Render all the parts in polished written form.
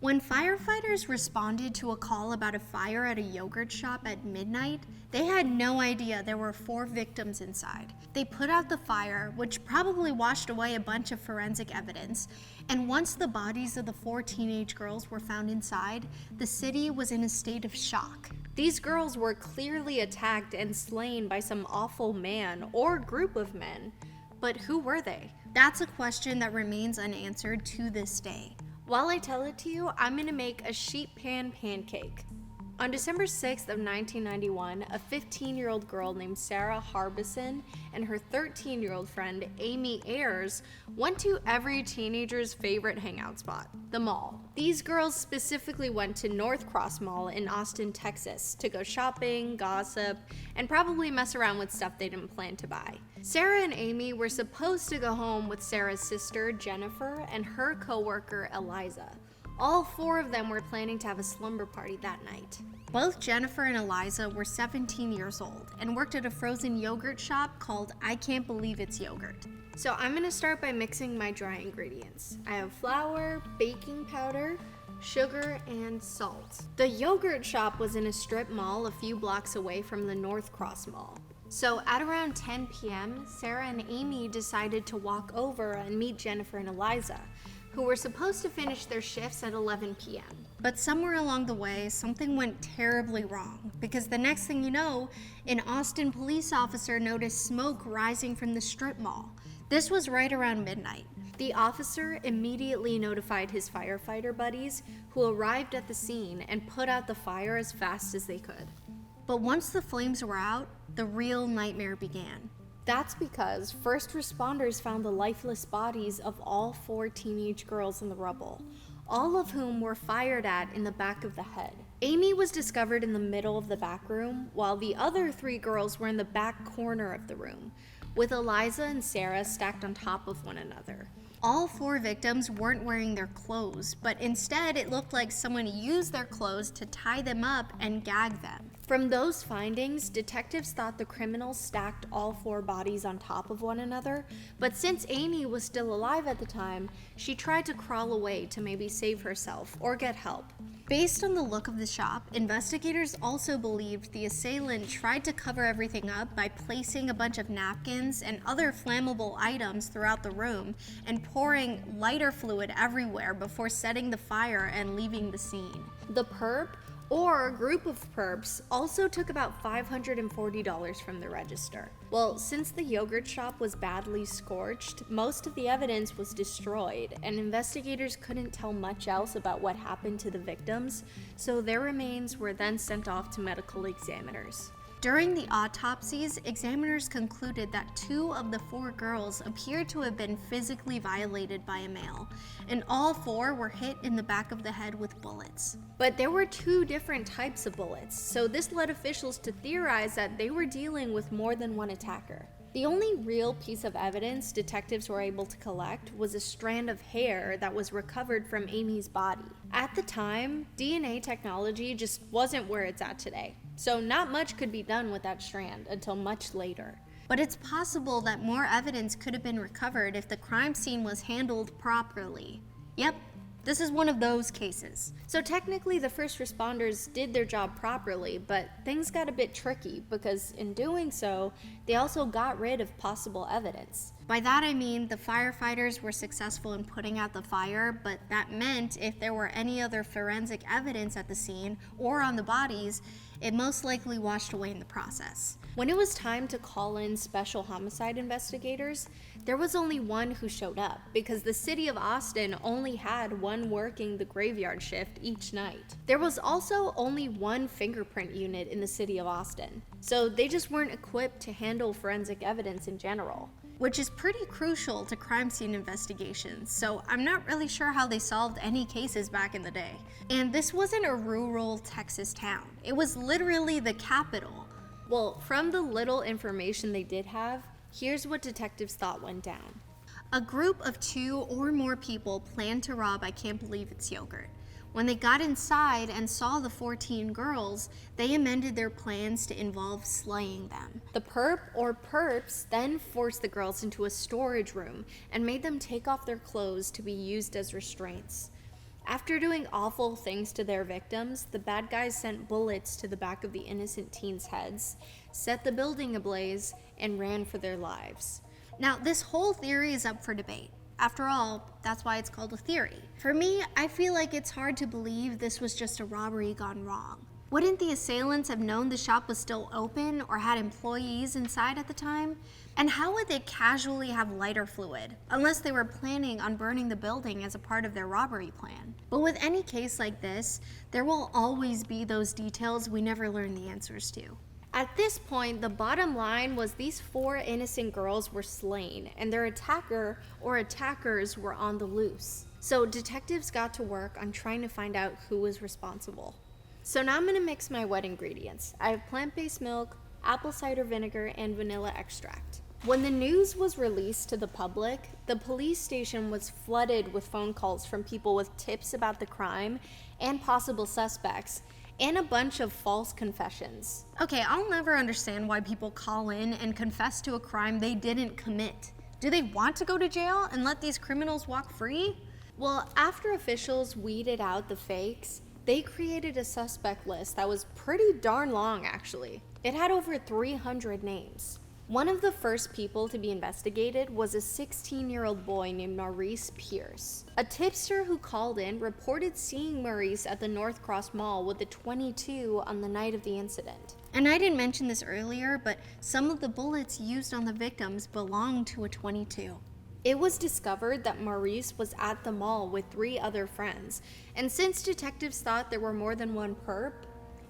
When firefighters responded to a call about a fire at a yogurt shop at midnight, they had no idea there were 4 victims inside. They put out the fire, which probably washed away a bunch of forensic evidence, and once the bodies of the 4 teenage girls were found inside, the city was in a state of shock. These girls were clearly attacked and slain by some awful man or group of men. But who were they? That's a question that remains unanswered to this day. While I tell it to you, I'm going to make a sheet pan pancake. On December 6th of 1991, a 15-year-old girl named Sarah Harbison and her 13-year-old friend Amy Ayers went to every teenager's favorite hangout spot, the mall. These girls specifically went to North Cross Mall in Austin, Texas to go shopping, gossip, and probably mess around with stuff they didn't plan to buy. Sarah and Amy were supposed to go home with Sarah's sister Jennifer and her coworker Eliza. All 4 of them were planning to have a slumber party that night. Both Jennifer and Eliza were 17 years old and worked at a frozen yogurt shop called I Can't Believe It's Yogurt. So I'm going to start by mixing my dry ingredients. I have flour, baking powder, sugar, and salt. The yogurt shop was in a strip mall a few blocks away from the North Cross Mall. So at around 10 p.m., Sarah and Amy decided to walk over and meet Jennifer and Eliza, who were supposed to finish their shifts at 11 p.m. But somewhere along the way, something went terribly wrong, because the next thing you know, an Austin police officer noticed smoke rising from the strip mall. This was right around midnight. The officer immediately notified his firefighter buddies, who arrived at the scene and put out the fire as fast as they could. But once the flames were out, the real nightmare began. That's because first responders found the lifeless bodies of all 4 teenage girls in the rubble, all of whom were fired at in the back of the head. Amy was discovered in the middle of the back room, while the other 3 girls were in the back corner of the room, with Eliza and Sarah stacked on top of one another. All 4 victims weren't wearing their clothes, but instead it looked like someone used their clothes to tie them up and gag them. From those findings, detectives thought the criminals stacked all 4 bodies on top of one another, but since Amy was still alive at the time, she tried to crawl away to maybe save herself or get help. Based on the look of the shop, investigators also believed the assailant tried to cover everything up by placing a bunch of napkins and other flammable items throughout the room and pouring lighter fluid everywhere before setting the fire and leaving the scene. The perp, or group of perps, also took about $540 from the register. Well, since the yogurt shop was badly scorched, most of the evidence was destroyed, and investigators couldn't tell much else about what happened to the victims, so their remains were then sent off to medical examiners. During the autopsies, examiners concluded that 2 of the 4 girls appeared to have been physically violated by a male, and all 4 were hit in the back of the head with bullets. But there were 2 different types of bullets, so this led officials to theorize that they were dealing with more than one attacker. The only real piece of evidence detectives were able to collect was a strand of hair that was recovered from Amy's body. At the time, DNA technology just wasn't where it's at today, so not much could be done with that strand until much later. But it's possible that more evidence could have been recovered if the crime scene was handled properly. Yep. This is one of those cases. So technically the first responders did their job properly, but things got a bit tricky because in doing so, they also got rid of possible evidence. By that I mean the firefighters were successful in putting out the fire, but that meant if there were any other forensic evidence at the scene or on the bodies, it most likely washed away in the process. When it was time to call in special homicide investigators, there was only one who showed up because the city of Austin only had one working the graveyard shift each night. There was also only one fingerprint unit in the city of Austin, so they just weren't equipped to handle forensic evidence in general, which is pretty crucial to crime scene investigations, so I'm not really sure how they solved any cases back in the day. And this wasn't a rural Texas town, it was literally the capital. Well, from the little information they did have, here's what detectives thought went down. A group of 2 or more people planned to rob I Can't Believe It's Yogurt. When they got inside and saw the 14 girls, they amended their plans to involve slaying them. The perp or perps then forced the girls into a storage room and made them take off their clothes to be used as restraints. After doing awful things to their victims, the bad guys sent bullets to the back of the innocent teens' heads, set the building ablaze, and ran for their lives. Now, this whole theory is up for debate. After all, that's why it's called a theory. For me, I feel like it's hard to believe this was just a robbery gone wrong. Wouldn't the assailants have known the shop was still open or had employees inside at the time? And how would they casually have lighter fluid, unless they were planning on burning the building as a part of their robbery plan? But with any case like this, there will always be those details we never learn the answers to. At this point, the bottom line was these 4 innocent girls were slain, and their attacker or attackers were on the loose. So detectives got to work on trying to find out who was responsible. So now I'm gonna mix my wet ingredients. I have plant-based milk, apple cider vinegar, and vanilla extract. When the news was released to the public, the police station was flooded with phone calls from people with tips about the crime and possible suspects, and a bunch of false confessions. Okay, I'll never understand why people call in and confess to a crime they didn't commit. Do they want to go to jail and let these criminals walk free? Well, after officials weeded out the fakes, they created a suspect list that was pretty darn long, actually. It had over 300 names. One of the first people to be investigated was a 16-year-old boy named Maurice Pierce. A tipster who called in reported seeing Maurice at the North Cross Mall with a .22 on the night of the incident. And I didn't mention this earlier, but some of the bullets used on the victims belonged to a .22. It was discovered that Maurice was at the mall with 3 other friends, and since detectives thought there were more than one perp,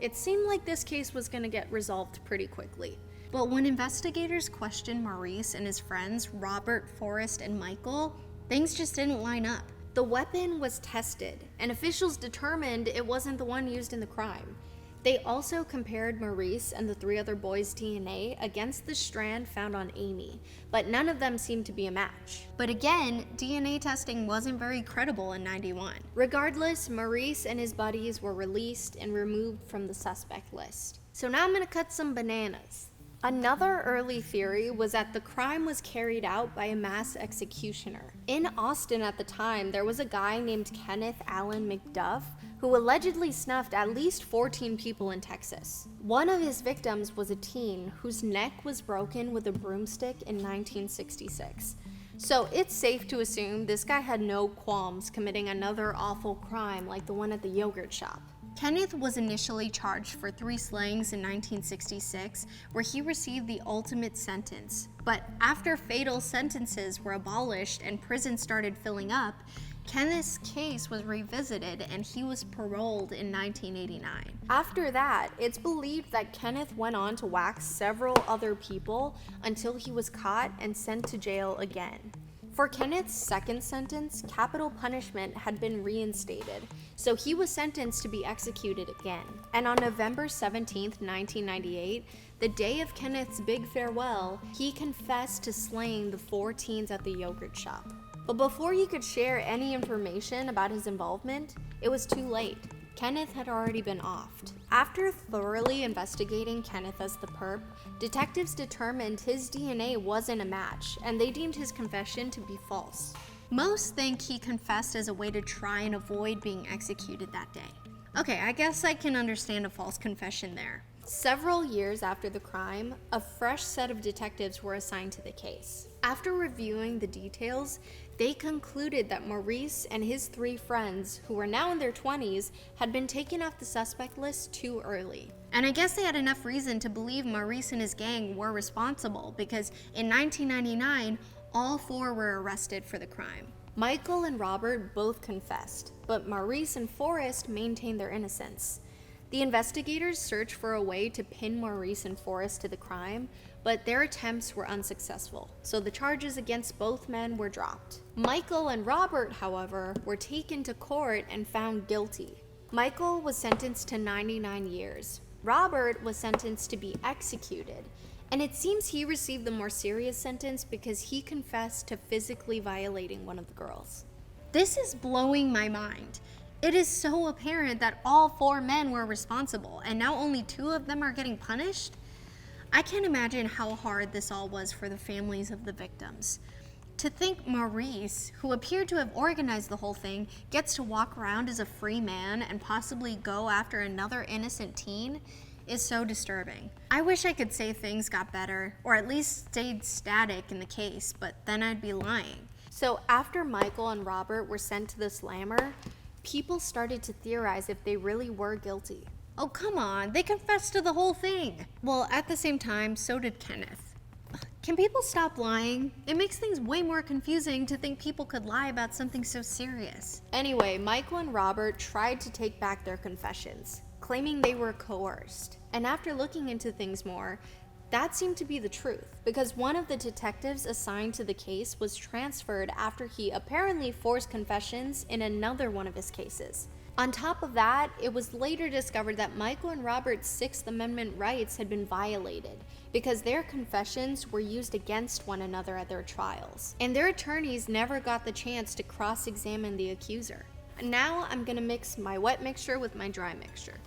it seemed like this case was going to get resolved pretty quickly. But when investigators questioned Maurice and his friends, Robert, Forrest, and Michael, things just didn't line up. The weapon was tested, and officials determined it wasn't the one used in the crime. They also compared Maurice and the 3 other boys' DNA against the strand found on Amy, but none of them seemed to be a match. But again, DNA testing wasn't very credible in '91. Regardless, Maurice and his buddies were released and removed from the suspect list. So now I'm gonna cut some bananas. Another early theory was that the crime was carried out by a mass executioner. In Austin at the time, there was a guy named Kenneth McDuff who allegedly snuffed at least 14 people in Texas. One of his victims was a teen whose neck was broken with a broomstick in 1966. So it's safe to assume this guy had no qualms committing another awful crime like the one at the yogurt shop. Kenneth was initially charged for 3 slayings in 1966, where he received the ultimate sentence. But after fatal sentences were abolished and prisons started filling up, Kenneth's case was revisited and he was paroled in 1989. After that, it's believed that Kenneth went on to whack several other people until he was caught and sent to jail again. For Kenneth's second sentence, capital punishment had been reinstated, so he was sentenced to be executed again. And on November 17, 1998, the day of Kenneth's big farewell, he confessed to slaying the 4 teens at the yogurt shop. But before he could share any information about his involvement, it was too late. Kenneth had already been offed. After thoroughly investigating Kenneth as the perp, detectives determined his DNA wasn't a match, and they deemed his confession to be false. Most think he confessed as a way to try and avoid being executed that day. Okay, I guess I can understand a false confession there. Several years after the crime, a fresh set of detectives were assigned to the case. After reviewing the details, they concluded that Maurice and his 3 friends, who were now in their 20s, had been taken off the suspect list too early. And I guess they had enough reason to believe Maurice and his gang were responsible, because in 1999, all 4 were arrested for the crime. Michael and Robert both confessed, but Maurice and Forrest maintained their innocence. The investigators searched for a way to pin Maurice and Forrest to the crime, but their attempts were unsuccessful, so the charges against both men were dropped. Michael and Robert, however, were taken to court and found guilty. Michael was sentenced to 99 years. Robert was sentenced to be executed, and it seems he received the more serious sentence because he confessed to physically violating one of the girls. This is blowing my mind. It is so apparent that all 4 men were responsible, and now only 2 of them are getting punished? I can't imagine how hard this all was for the families of the victims. To think Maurice, who appeared to have organized the whole thing, gets to walk around as a free man and possibly go after another innocent teen is so disturbing. I wish I could say things got better, or at least stayed static in the case, but then I'd be lying. So after Michael and Robert were sent to the slammer, people started to theorize if they really were guilty. Oh, come on, they confessed to the whole thing. Well, at the same time, so did Kenneth. Can people stop lying? It makes things way more confusing to think people could lie about something so serious. Anyway, Michael and Robert tried to take back their confessions, claiming they were coerced. And after looking into things more, that seemed to be the truth, because one of the detectives assigned to the case was transferred after he apparently forced confessions in another one of his cases. On top of that, it was later discovered that Michael and Robert's Sixth Amendment rights had been violated because their confessions were used against one another at their trials, and their attorneys never got the chance to cross-examine the accuser. Now I'm gonna mix my wet mixture with my dry mixture.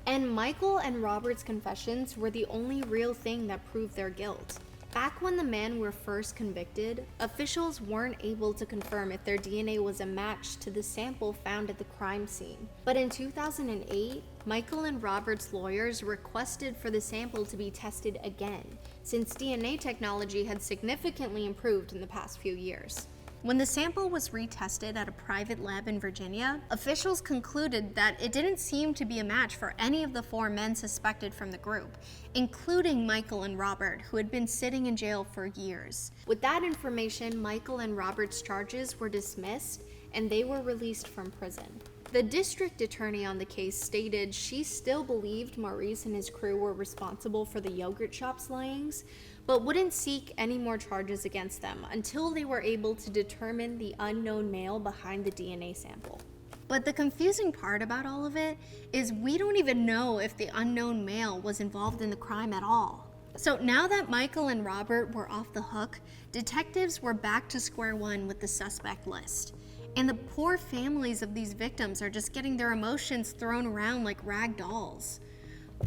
And Michael and Robert's confessions were the only real thing that proved their guilt. Back when the men were first convicted, officials weren't able to confirm if their DNA was a match to the sample found at the crime scene. But in 2008, Michael and Robert's lawyers requested for the sample to be tested again, since DNA technology had significantly improved in the past few years. When the sample was retested at a private lab in Virginia, officials concluded that it didn't seem to be a match for any of the 4 men suspected from the group, including Michael and Robert, who had been sitting in jail for years. With that information, Michael and Robert's charges were dismissed, and they were released from prison. The district attorney on the case stated she still believed Maurice and his crew were responsible for the yogurt shop slayings, but wouldn't seek any more charges against them until they were able to determine the unknown male behind the DNA sample. But the confusing part about all of it is we don't even know if the unknown male was involved in the crime at all. So now that Michael and Robert were off the hook, detectives were back to square one with the suspect list. And the poor families of these victims are just getting their emotions thrown around like rag dolls.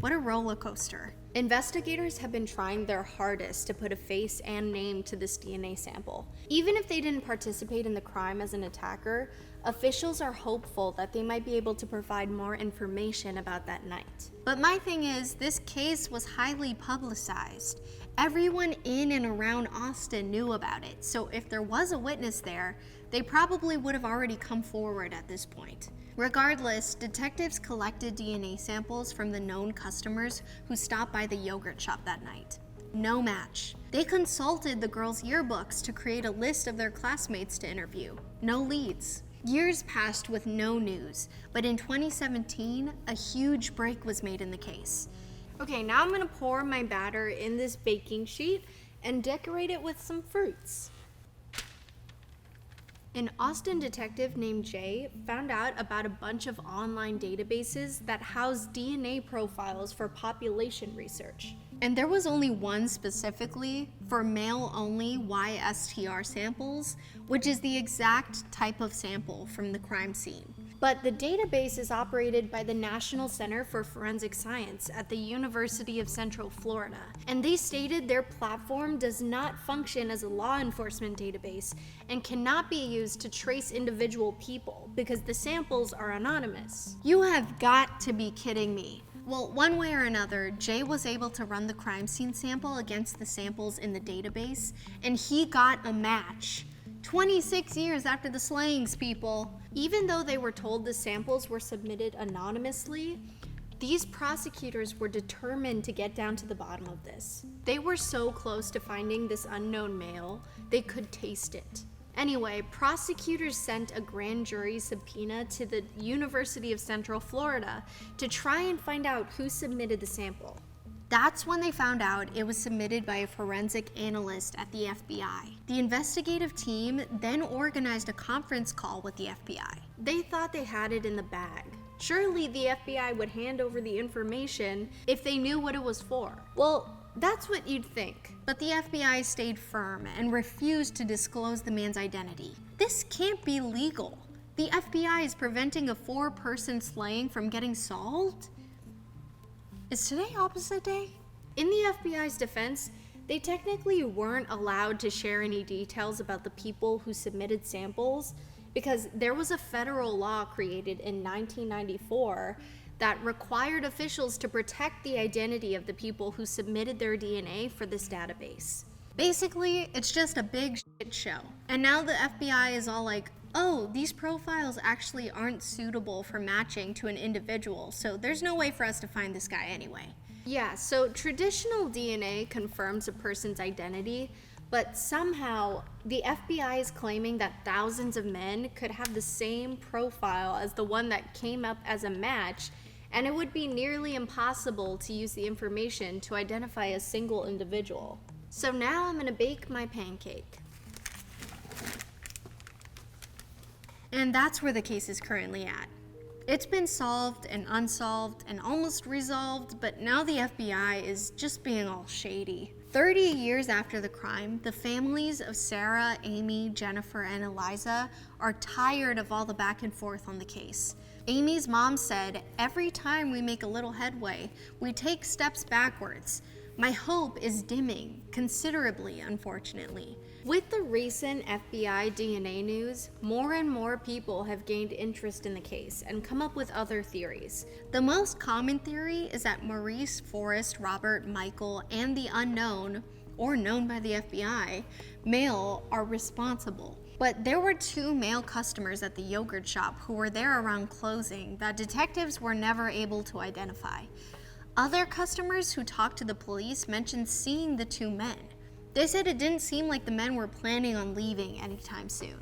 What a roller coaster. Investigators have been trying their hardest to put a face and name to this DNA sample. Even if they didn't participate in the crime as an attacker, officials are hopeful that they might be able to provide more information about that night. But my thing is, this case was highly publicized. Everyone in and around Austin knew about it, so if there was a witness there, they probably would have already come forward at this point. Regardless, detectives collected DNA samples from the known customers who stopped by the yogurt shop that night. No match. They consulted the girls' yearbooks to create a list of their classmates to interview. No leads. Years passed with no news, but in 2017, a huge break was made in the case. Okay, now I'm gonna pour my batter in this baking sheet and decorate it with some fruits. An Austin detective named Jay found out about a bunch of online databases that house DNA profiles for population research. And there was only one specifically for male-only YSTR samples, which is the exact type of sample from the crime scene. But the database is operated by the National Center for Forensic Science at the University of Central Florida, and they stated their platform does not function as a law enforcement database and cannot be used to trace individual people because the samples are anonymous. You have got to be kidding me. Well, one way or another, Jay was able to run the crime scene sample against the samples in the database, and he got a match. 26 years after the slayings, people. Even though they were told the samples were submitted anonymously, these prosecutors were determined to get down to the bottom of this. They were so close to finding this unknown male, they could taste it. Anyway, prosecutors sent a grand jury subpoena to the University of Central Florida to try and find out who submitted the sample. That's when they found out it was submitted by a forensic analyst at the FBI. The investigative team then organized a conference call with the FBI. They thought they had it in the bag. Surely the FBI would hand over the information if they knew what it was for. Well, that's what you'd think. But the FBI stayed firm and refused to disclose the man's identity. This can't be legal. The FBI is preventing a 4-person slaying from getting solved? Is today opposite day? In the FBI's defense, They technically weren't allowed to share any details about the people who submitted samples because there was a federal law created in 1994 that required officials to protect the identity of the people who submitted their DNA for this database. Basically, it's just a big shit show. And now the FBI is all like, oh, these profiles actually aren't suitable for matching to an individual, so there's no way for us to find this guy anyway. Yeah, so traditional DNA confirms a person's identity, but somehow the FBI is claiming that thousands of men could have the same profile as the one that came up as a match, and it would be nearly impossible to use the information to identify a single individual. So now I'm gonna bake my pancake. And that's where the case is currently at. It's been solved and unsolved and almost resolved, but now the FBI is just being all shady. 30 years after the crime, the families of Sarah, Amy, Jennifer, and Eliza are tired of all the back and forth on the case. Amy's mom said, "Every time we make a little headway, we take steps backwards. My hope is dimming considerably, unfortunately." With the recent FBI DNA news, more and more people have gained interest in the case and come up with other theories. The most common theory is that Maurice, Forrest, Robert, Michael, and the unknown, or known by the FBI, male are responsible. But there were 2 male customers at the yogurt shop who were there around closing that detectives were never able to identify. Other customers who talked to the police mentioned seeing the 2 men. They said it didn't seem like the men were planning on leaving anytime soon.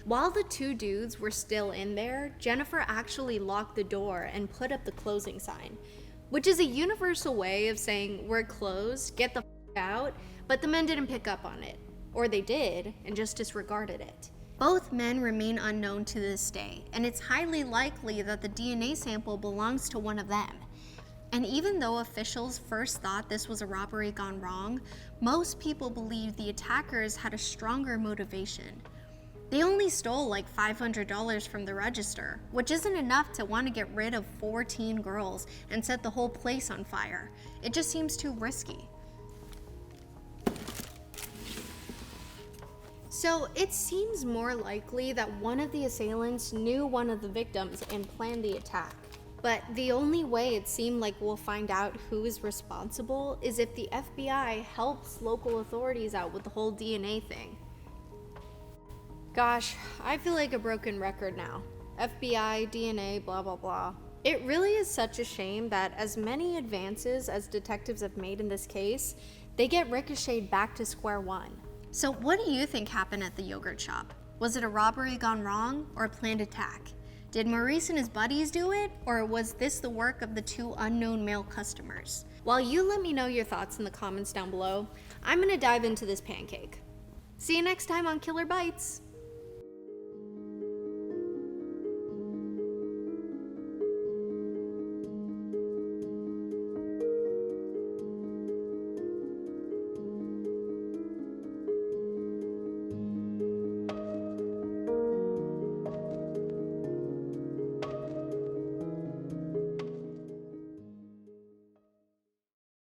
While the 2 dudes were still in there, Jennifer actually locked the door and put up the closing sign, which is a universal way of saying we're closed, get the out, but the men didn't pick up on it. Or they did and just disregarded it. Both men remain unknown to this day, and it's highly likely that the DNA sample belongs to one of them. And even though officials first thought this was a robbery gone wrong, most people believe the attackers had a stronger motivation. They only stole like $500 from the register, which isn't enough to want to get rid of 14 girls and set the whole place on fire. It just seems too risky. So it seems more likely that one of the assailants knew one of the victims and planned the attack. But the only way it seemed like we'll find out who is responsible is if the FBI helps local authorities out with the whole DNA thing. Gosh, I feel like a broken record now. FBI, DNA, blah blah blah. It really is such a shame that as many advances as detectives have made in this case, they get ricocheted back to square one. So what do you think happened at the yogurt shop? Was it a robbery gone wrong or a planned attack? Did Maurice and his buddies do it, or was this the work of the 2 unknown male customers? While you let me know your thoughts in the comments down below, I'm gonna dive into this pancake. See you next time on Killer Bites!